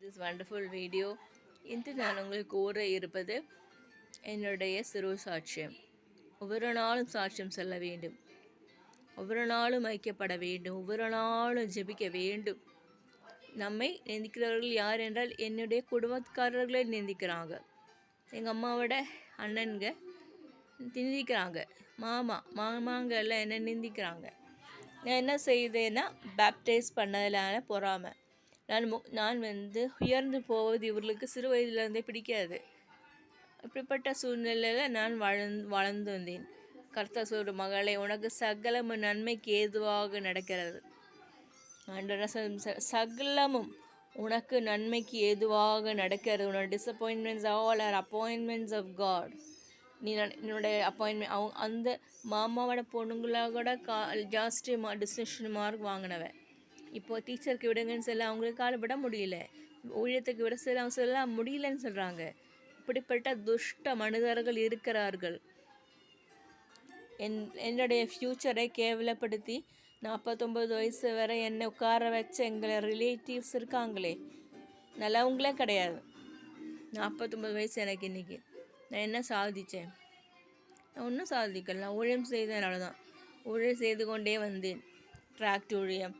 this wonderful video. இன்று நான் உங்களுக்கு கூற இருப்பது என்னுடைய சிறு சாட்சியம். ஒவ்வொரு நாளும் சாட்சியம் சொல்ல வேண்டும், ஒவ்வொரு நாளும் ஐக்கியப்பட வேண்டும், ஒவ்வொரு நாளும் ஜெபிக்க வேண்டும். நம்மை நிந்திக்கிறவர்கள் யார் என்றால் என்னுடைய குடும்பக்காரர்களே நிந்திக்கிறாங்க. எங்கள் அம்மாவோட அண்ணனுங்க நிந்திக்கிறாங்க, மாமாங்க எல்லாம் என்ன நிந்திக்கிறாங்க. நான் என்ன செய்தேன்னா, பேப்டைஸ் பண்ணதிலான பொறாமை. நான் உயர்ந்து போவது இவர்களுக்கு சிறு வயதிலிருந்தே பிடிக்காது. இப்படிப்பட்ட சூழ்நிலையில் நான் வளர்ந்து வந்தேன். கர்த்தர் சொல்ற, மகளே, உனக்கு சகலமும் நன்மைக்கு ஏதுவாக நடக்கிறது. சகலமும் உனக்கு நன்மைக்கு ஏதுவாக நடக்கிறது. உன்னோட disappointments all are appointments of God. நீ என்னுடைய அப்பாயின்மெண்ட் அந்த மாமாவோட பொண்ணுங்களாக கூட ஜாஸ்தி டிஸ்டிங்ஷன் மார்க் வாங்கினவன். இப்போது டீச்சருக்கு விடுங்கன்னு சொல்ல அவங்களுக்கு காலப்பட முடியல, ஊழியத்துக்கு விட சொல்ல அவங்க சொல்ல முடியலன்னு சொல்கிறாங்க. இப்படிப்பட்ட துஷ்ட மனிதர்கள் இருக்கிறார்கள். என்னுடைய ஃப்யூச்சரை கேவலப்படுத்தி 49 வயசு வரை என்னை உட்கார வச்ச எங்களை ரிலேட்டிவ்ஸ் இருக்காங்களே, நல்லவங்களே கிடையாது. 49 வயசு எனக்கு இன்றைக்கி. நான் என்ன சாதித்தேன்? நான் ஒன்றும் சாதிக்கல. ஊழியம் செய்தனால தான். ஊழியம் செய்து கொண்டே வந்தேன். ட்ராக்ட் ஊழியம்,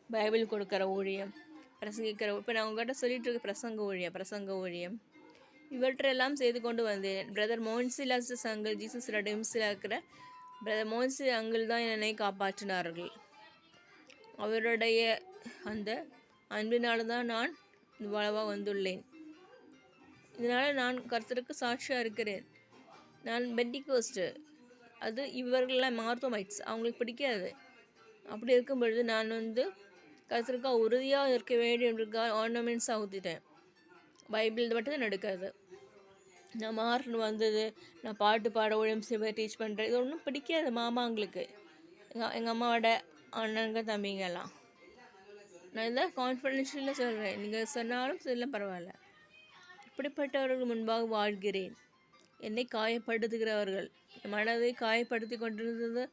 பைபிள் கொடுக்குற ஊழியம், பிரசங்கிக்கிற, இப்போ நான் உங்கள்கிட்ட சொல்லிட்டு இருக்க பிரசங்க ஊழியம் இவற்றெல்லாம் செய்து கொண்டு வந்தேன். பிரதர் மோன்சிலாஸ் அங்கிள், ஜீசஸ் ரெடீம்ஸில் இருக்கிற பிரதர் மோன்சி அங்கிள் தான் என்னை காப்பாற்றினார்கள். அவருடைய அந்த அன்பினால தான் நான் இவ்வளவாக வந்துள்ளேன். இதனால் நான் கர்த்தருக்கு சாட்சியாக இருக்கிறேன். நான் பெண்டிகோஸ்ட்டு, அது இவர்களெலாம் மார்த்தோமைட்ஸ், அவங்களுக்கு பிடிக்காது. அப்படி இருக்கும் பொழுது நான் கர்த்தருக்காக உறுதியாக இருக்க வேண்டியவர்களுக்காக ஆர்னமெண்ட்ஸாக ஊற்றிட்டேன். பைபிள் மட்டும் தான் நடக்காது. நான் மார்க்னு வந்தது, நான் பாட்டு பாட ஊழியம் செய்ய டீச் பண்ணுறேன், இது ஒன்றும் பிடிக்காது மாமாங்களுக்கு, எங்கள் அம்மாவோட அண்ணனுங்க தம்பிங்கெல்லாம். நான் இதான் கான்ஃபிடென்ஷியலாக சொல்கிறேன், நீங்கள் சொன்னாலும் சொல்ல பரவாயில்ல. இப்படிப்பட்டவர்கள் முன்பாக வாழ்கிறேன். என்னை காயப்படுத்துகிறவர்கள், என் மனதை காயப்படுத்தி கொண்டிருந்தது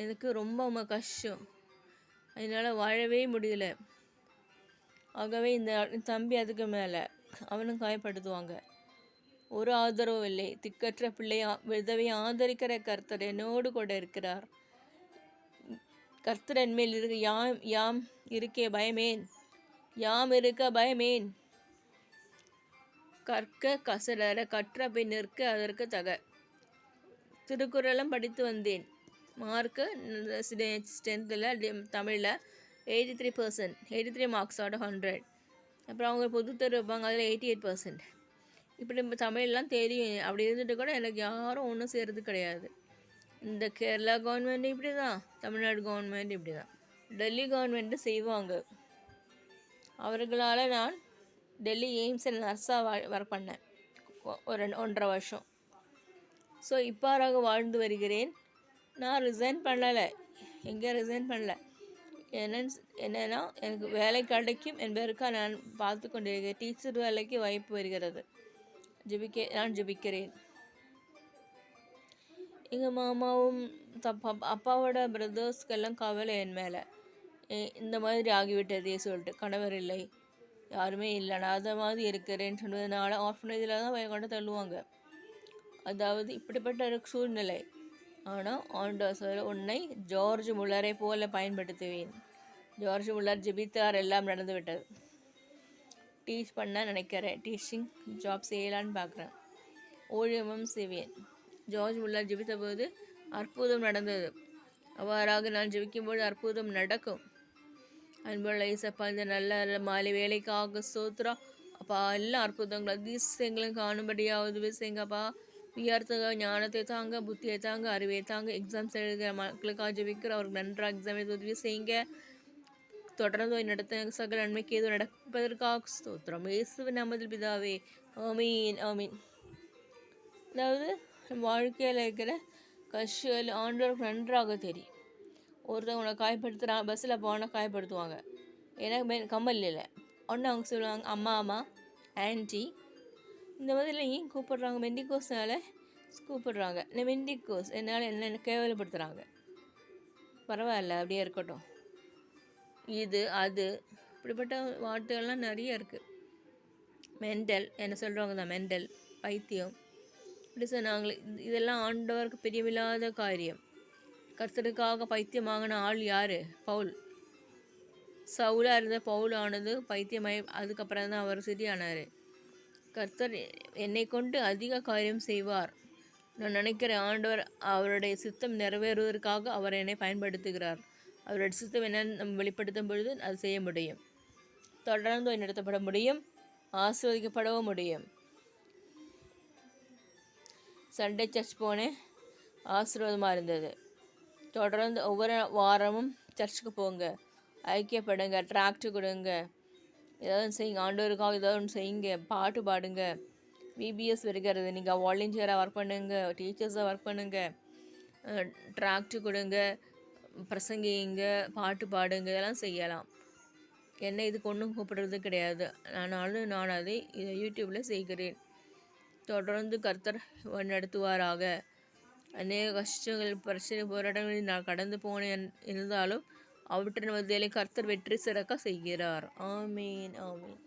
எனக்கு ரொம்ப கஷ்டம். அதனால் வாழவே முடியல. ஆகவே இந்த தம்பி அதுக்கு மேலே அவனும் காயப்படுத்துவாங்க. ஒரு ஆதரவும் இல்லை. திக்கற்ற பிள்ளையை விதவை ஆதரிக்கிற கர்த்தர் என்னோடு கூட இருக்கிறார். கர்த்தர் என்மேல் இருக்க யாம் இருக்கே பயமேன், யாம் இருக்க பயமேன். கற்க கசடர கற்ற பின் நிற்க அதற்கு தக. திருக்குறளும் படித்து வந்தேன். மார்க்கு 10th தமிழில் 83%, 83 மார்க்ஸ் அவுட் ஆஃப் 100. அப்புறம் அவங்க பொதுத்தேர்வு வைப்பாங்க, அதில் 88%. இப்படி தமிழ்லாம் தெரியும். அப்படி இருந்துட்டு கூட எனக்கு யாரும் ஒன்றும் செய்கிறது கிடையாது. இந்த கேரளா கவர்மெண்ட் இப்படி தான், தமிழ்நாடு கவர்மெண்ட் இப்படி தான், டெல்லி கவர்மெண்ட்டு செய்வாங்க. அவர்களால் நான் டெல்லி எய்ம்ஸில் நர்ஸாக ஒர்க் பண்ணேன் ஒரு 1.5 வருஷம். ஸோ இவ்வாறாக வாழ்ந்து வருகிறேன். நான் ரிசைன் பண்ணலை, எங்கே ரிசைன் பண்ணலை. என்னென்னா எனக்கு வேலை கிடைக்கும் என்பதற்காக நான் பார்த்து கொண்டிருக்கிறேன். டீச்சர் வேலைக்கு வாய்ப்பு வருகிறது, நான் ஜெபிக்கிறேன். எங்கள் மாமாவும் அப்பாவோட பிரதர்ஸ்க்கெல்லாம் கவலை என் மேலே. இந்த மாதிரி ஆகிவிட்டதே சொல்லிட்டு, கணவர் இல்லை, யாருமே இல்லை, நான் அதை மாதிரி இருக்கிறேன்னு சொன்னதுனால ஆர்ஃபனேஜில் தான் கொண்டு தள்ளுவாங்க. அதாவது இப்படிப்பட்ட ஒரு சூழ்நிலை. ஆனால் ஆண்டவர் சொல்ல, உன்னை ஜார்ஜ் முல்லரை போல பயன்படுத்துவேன். ஜார்ஜ் முல்லர் ஜெபித்தார், எல்லாம் நடந்து விட்டது. டீச் பண்ண நினைக்கிறேன், டீச்சிங் ஜாப் செய்யலான்னு பார்க்குறேன், ஊழியமும் செய்வேன். ஜார்ஜ் முல்லர் ஜெபித்த போது அற்புதம் நடந்தது. அவ்வாறாக நான் ஜெபிக்கும்போது அற்புதம் நடக்கும். அன்புள்ள இசப்பா, இந்த நல்ல மாலை வேலைக்காக சோத்ரா அப்பா, எல்லாம் அற்புதங்கள் அதிசயங்களும் காணும்படியாவது விஷயங்கப்பா. வியர்த்தக ஞானத்தை தாங்க, புத்தியை தாங்க, அறிவை தாங்க. எக்ஸாம்ஸ் எழுதுகிற மக்களுக்காக ஜெபிக்கிற அவருக்கு நன்றாக எக்ஸாம் எழுத உதவி செய்யுங்க. தொடர்ந்து நடத்த சகல நன்மைக்கு ஏதோ நடப்பதற்காக ஸ்தோத்திரம். இயேசுவின் நாமத்தில் பிதாவே, ஆமீன் ஆமீன். அதாவது வாழ்க்கையில் இருக்கிற கஷ்டம் ஆண்டவருக்கு நன்றாக தெரியும். ஒருத்தவங்க உன்னை காயப்படுத்துகிறான், பஸ்ஸில் போனால் காயப்படுத்துவாங்க, எனக்கு கம்மல் இல்லை. ஒன்று அவங்க சொல்லுவாங்க, அம்மா ஆன்ட்டி, இந்த மாதிரி ஏன் கூப்பிட்றாங்க, மெண்டிகோஸ்னால கூப்பிட்றாங்க, இந்த மெண்டிகோஸ் என்னால் என்ன கேவலப்படுத்துகிறாங்க. பரவாயில்ல, அப்படியே இருக்கட்டும். இது அது இப்படிப்பட்ட வார்த்தைகள்லாம் நிறைய இருக்குது. மெண்டல் என்ன சொல்கிறவங்க தான் மெண்டல், பைத்தியம் இப்படி சொன்னாங்களே. இதெல்லாம் ஆண்டவருக்கு பிரியமில்லாத காரியம். கர்த்தருக்காக பைத்தியமாகின ஆள் யார்? பவுல். சவுலாக இருந்த பவுல் ஆனது பைத்தியமாய் அதுக்கப்புறம் தான் அவர் சரியானார். கர்த்தர் என்னை கொண்டு அதிக காரியம் செய்வார். நான் நினைக்கிறேன் ஆண்டவர் அவருடைய சித்தம் நிறைவேறுவதற்காக அவர் என்னை பயன்படுத்துகிறார். அவருடைய சித்தம் என்னன்னு நம்ம வெளிப்படுத்தும் பொழுது அது செய்ய முடியும். தொடர்ந்து வழிநடத்தப்பட முடியும், ஆசீர்வதிக்கப்படவும் முடியும். சண்டே சர்ச் போனேன், ஆசீர்வாதமாக இருந்தது. தொடர்ந்து ஒவ்வொரு வாரமும் சர்ச்சுக்கு போங்க, ஐக்கியப்படுங்க, ட்ராக்ட் கொடுங்க, ஏதாவது செய்யுங்க, ஆண்டவருக்காக ஏதாவது ஒன்று செய்யுங்க, பாட்டு பாடுங்க. விபிஎஸ் வருகிறது, நீங்கள் வாலண்டியராக ஒர்க் பண்ணுங்க, டீச்சர்ஸாக ஒர்க் பண்ணுங்க, ட்ராக்ட் கொடுங்க, பிரசங்கிங்க, பாட்டு பாடுங்க, இதெல்லாம் செய்யலாம். என்ன இதுக்கு ஒன்றும் கூப்பிடுறது கிடையாது. நான் அதை இதை யூடியூப்பில் செய்கிறேன். தொடர்ந்து கர்த்தர் நடத்துவாராக. அநேக கஷ்டங்கள், பிரச்சனை, போராட்டங்களில் நான் கடந்து போனேன் இருந்தாலும் அவற்றின் மத்தியிலே கர்த்தர் வெற்றி சிறக்க செய்கிறார். ஆமீன், ஆமீன்.